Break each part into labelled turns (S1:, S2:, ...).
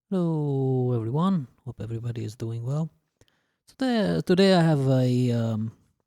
S1: Hello everyone, hope everybody is doing well. Today I have a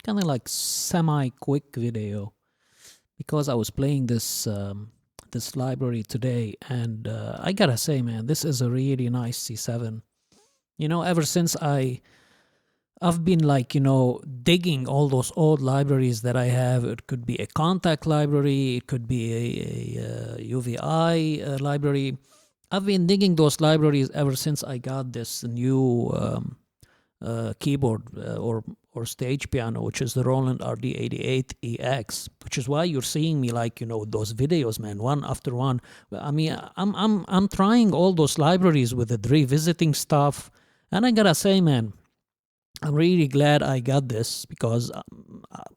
S1: kind of like semi-quick video because I was playing this library today, and I gotta say, man, this is a really nice C7. Ever since I've been digging all those old libraries that I have. It could be a contact library, it could be a UVI library. I've been digging those libraries ever since I got this new keyboard or stage piano, which is the Roland RD88EX, which is why you're seeing me those videos, man, one after one. I mean, I'm trying all those libraries with the revisiting stuff, and I gotta say, man, I'm really glad I got this because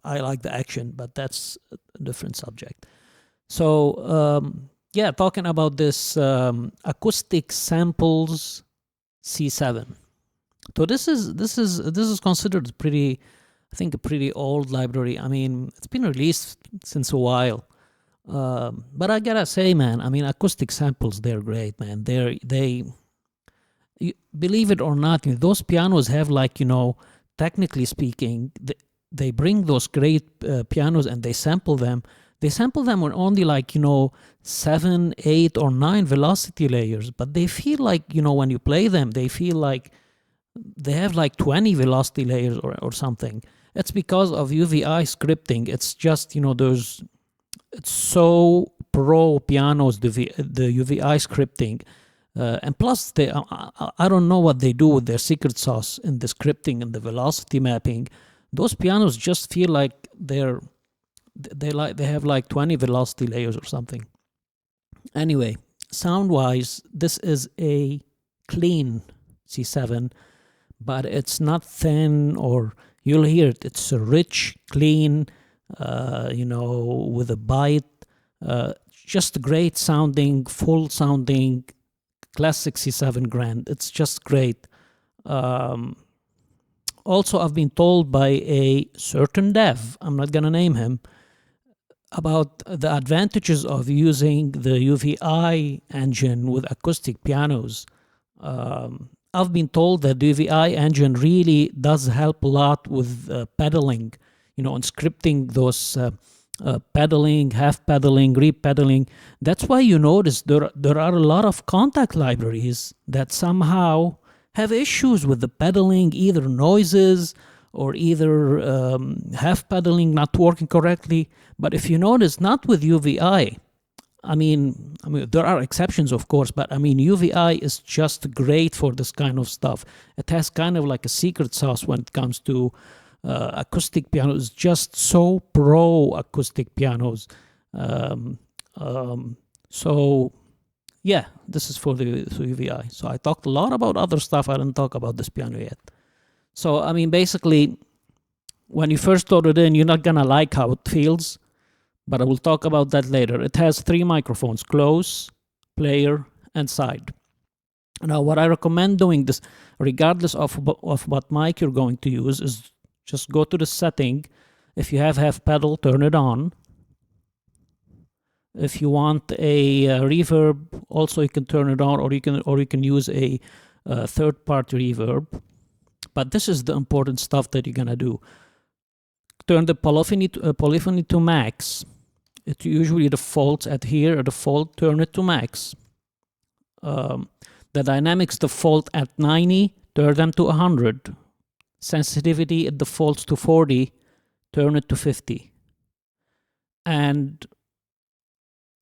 S1: I like the action, but that's a different subject. So yeah, talking about this Acousticsamples C7. So this is considered pretty, I think, a pretty old library. I mean, it's been released since a while, but I gotta say, man, I mean, Acousticsamples, they're great, man. They believe it or not, those pianos have technically speaking, they bring those great pianos and they sample them. They sample them on only 7, 8, or 9 velocity layers, but they feel like, when you play them, they feel like they have 20 velocity layers or something. It's because of UVI scripting. It's just, it's so pro pianos, the UVI scripting. And plus, I don't know what they do with their secret sauce in the scripting and the velocity mapping. Those pianos just feel like they have 20 velocity layers or something. Anyway, sound wise, this is a clean C7, but it's not thin, or you'll hear it. It's a rich, clean, with a bite, just great sounding, full sounding classic C7 grand. It's just great. Also, I've been told by a certain dev, I'm not gonna name him, about the advantages of using the UVI engine with acoustic pianos. I've been told that the UVI engine really does help a lot with pedaling, and scripting those pedaling, half pedaling, repedaling. That's why you notice there are a lot of contact libraries that somehow have issues with the pedaling, either noises or either half pedaling not working correctly. But if you notice, not with UVI. I mean, there are exceptions, of course, but I mean, UVI is just great for this kind of stuff. It has kind of like a secret sauce when it comes to acoustic pianos, just so pro acoustic pianos. So yeah, this is for the UVI. So I talked a lot about other stuff. I didn't talk about this piano yet. So I mean, basically, when you first load it in, you're not gonna like how it feels, but I will talk about that later. It has 3 microphones: close, player, and side. Now, what I recommend doing this, regardless of what mic you're going to use, is just go to the setting. If you have half pedal, turn it on. If you want a reverb, also you can turn it on, or you can use a third-party reverb. But this is the important stuff that you're gonna do. Turn the polyphony to max. It usually defaults at here. Default, turn it to max. The dynamics default at 90. Turn them to 100. Sensitivity, it defaults to 40. Turn it to 50. And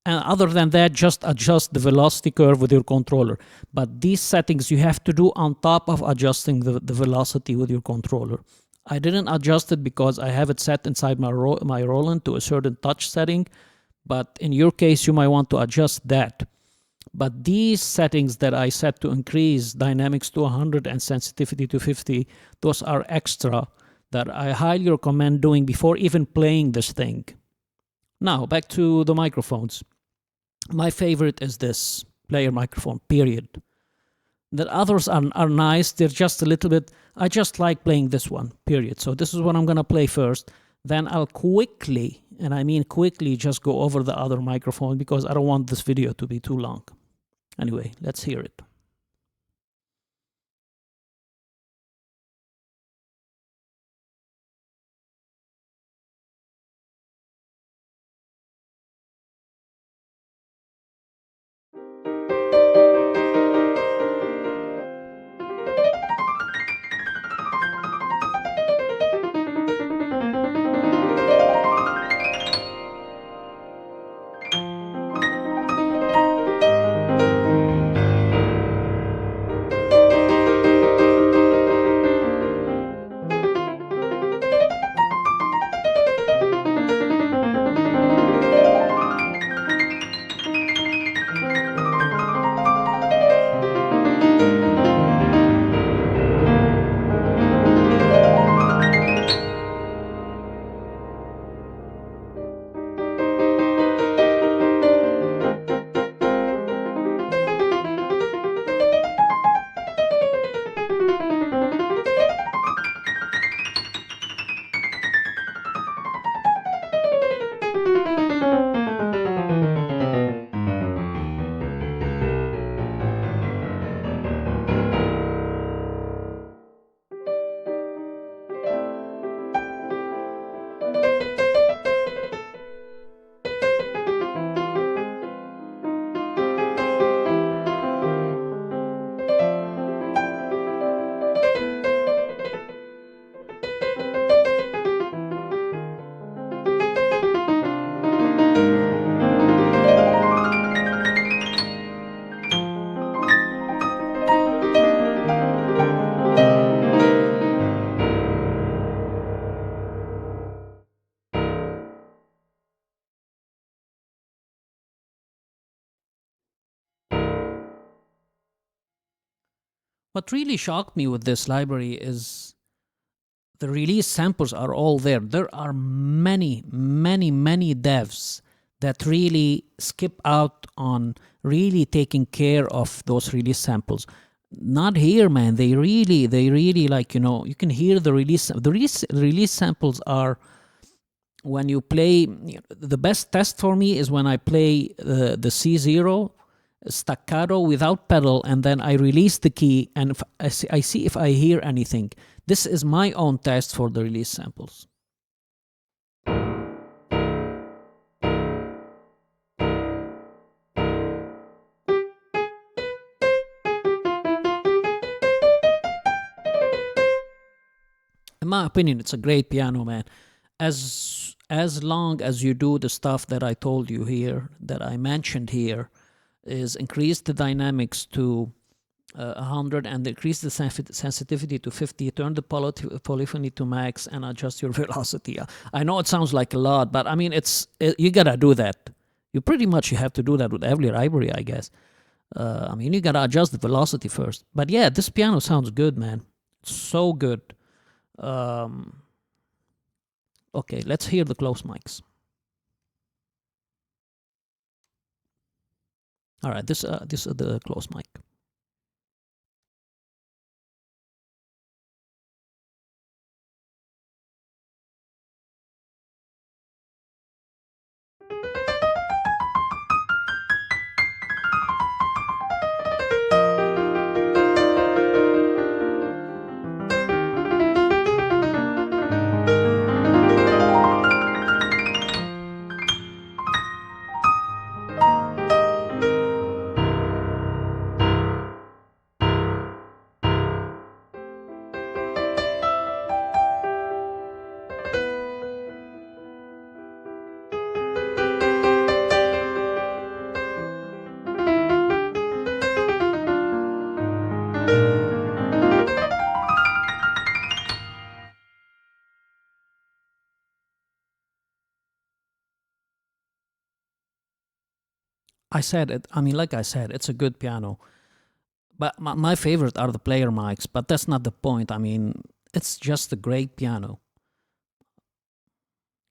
S1: other than that, just adjust the velocity curve with your controller. But these settings you have to do on top of adjusting the velocity with your controller. I didn't adjust it because I have it set inside my Roland to a certain touch setting. But in your case, you might want to adjust that. But these settings that I set to increase dynamics to 100 and sensitivity to 50, those are extra that I highly recommend doing before even playing this thing. Now, back to the microphones. My favorite is this player microphone, period. The others are nice. They're just a little bit, I just like playing this one, period. So this is what I'm going to play first. Then I'll quickly, and I mean quickly, just go over the other microphone because I don't want this video to be too long. Anyway, let's hear it. What really shocked me with this library is the release samples are all there. There are many, many, many devs that really skip out on really taking care of those release samples. Not here, man. They really like, you know, you can hear the release samples are when you play. The best test for me is when I play the C0 staccato without pedal, and then I release the key and I see if I hear anything. This is my own test for the release samples. In my opinion, it's a great piano, man. As long as you do the stuff that I told you here, that I mentioned here, is increase the dynamics to 100 and increase the sensitivity to 50, turn the polyphony to max, and adjust your velocity. I know it sounds like a lot, but I mean, you gotta do that. You have to do that with every library, I guess. I mean, you gotta adjust the velocity first. But yeah, this piano sounds good, man. So good. Okay, let's hear the close mics. All right, this is the close mic. I said it. I mean, like I said, it's a good piano. But my favorite are the player mics, but that's not the point. I mean, it's just a great piano.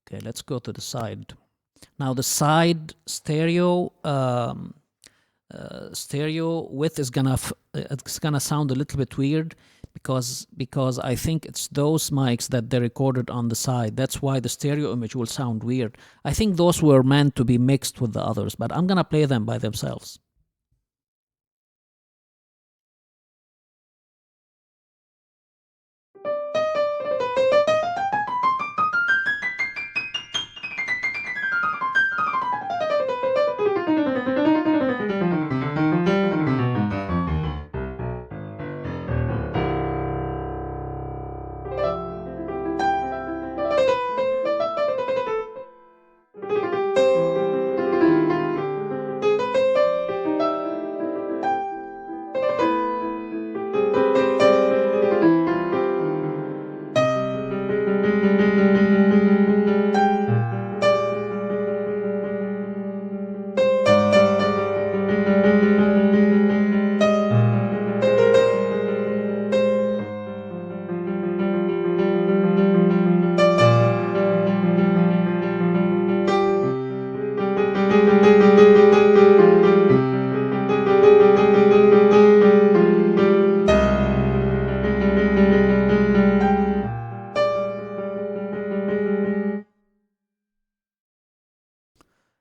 S1: Okay, let's go to the side. Now the side stereo stereo width is it's gonna sound a little bit weird because I think it's those mics that they recorded on the side. That's why the stereo image will sound weird. I think those were meant to be mixed with the others, but I'm gonna play them by themselves.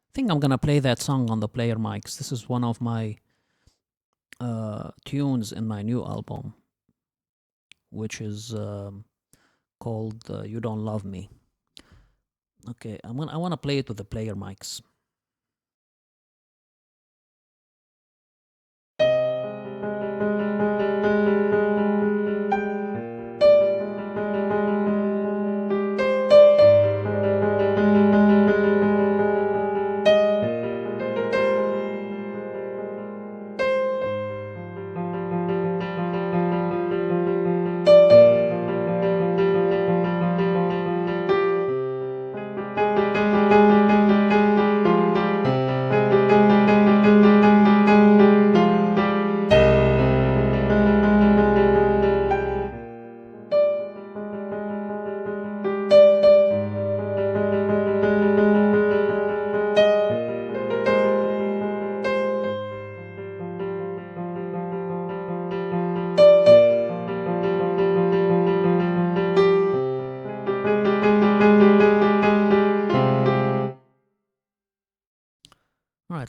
S1: I think I'm gonna play that song on the player mics. This is one of my tunes in my new album, which is called "You Don't Love Me." Okay, I want to play it with the player mics.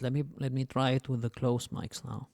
S1: Right, let me try it with the close mics now.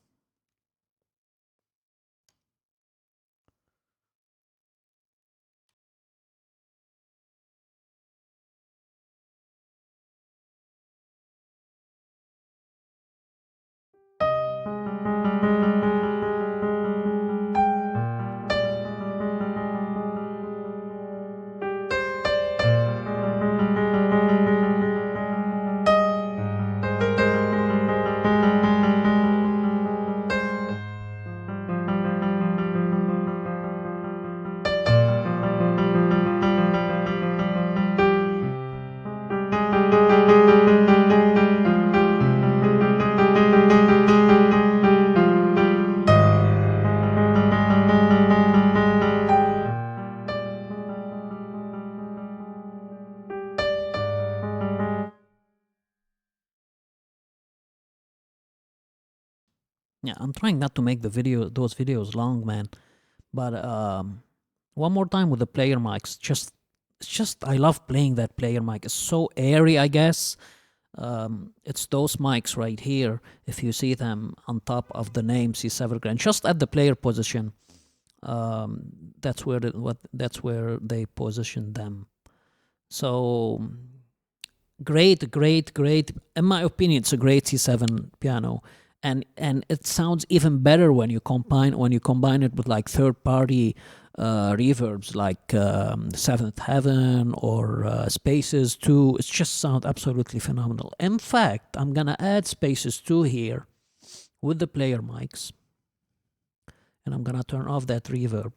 S1: Yeah, I'm trying not to make those videos long, man. But one more time with the player mics. It's just I love playing that player mic. It's so airy, I guess. It's those mics right here. If you see them on top of the name C7 Grand, just at the player position. That's where that's where they position them. So great. In my opinion, it's a great C7 piano, and it sounds even better when you combine it with like third-party reverbs like Seventh Heaven or Spaces 2. It just sounds absolutely phenomenal. In fact, I'm gonna add Spaces 2 here with the player mics, and I'm gonna turn off that reverb.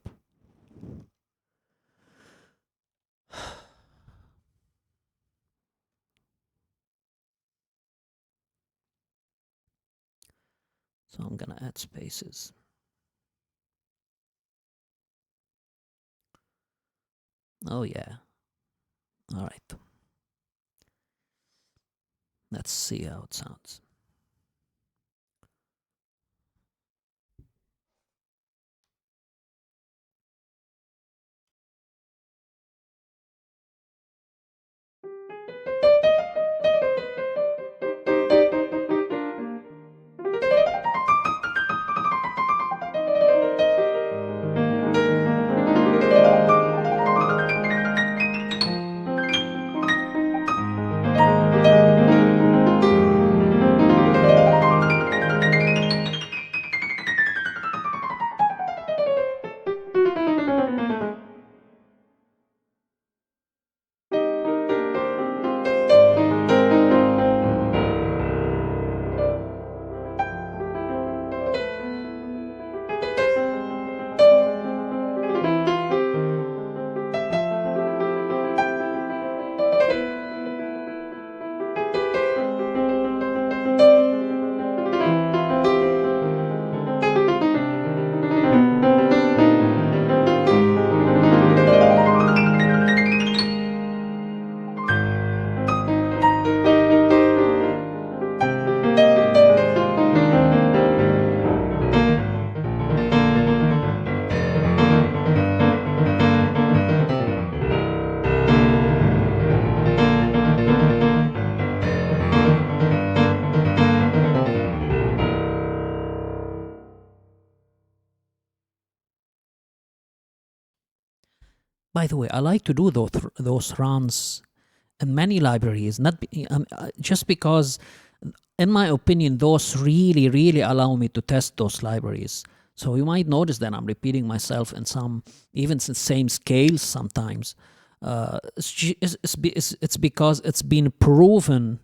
S1: So I'm gonna add spaces. Oh yeah. All right. Let's see how it sounds. By the way, I like to do those runs in many libraries, not just because, in my opinion, those really allow me to test those libraries. So you might notice that I'm repeating myself in some, even the same scales sometimes. It's because it's been proven,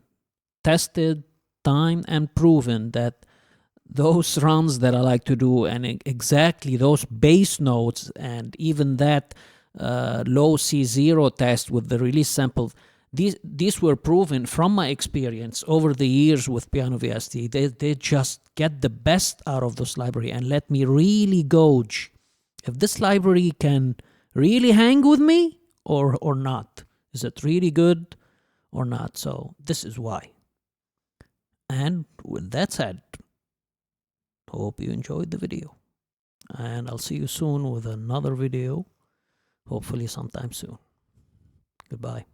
S1: tested, time and proven that those runs that I like to do and exactly those bass notes and even that low C0 test with the release sample, these were proven from my experience over the years with Piano VST. They just get the best out of this library and let me really gauge if this library can really hang with me or not. Is it really good or not? So this is why. And with that said, hope you enjoyed the video. And I'll see you soon with another video, hopefully sometime soon. Goodbye.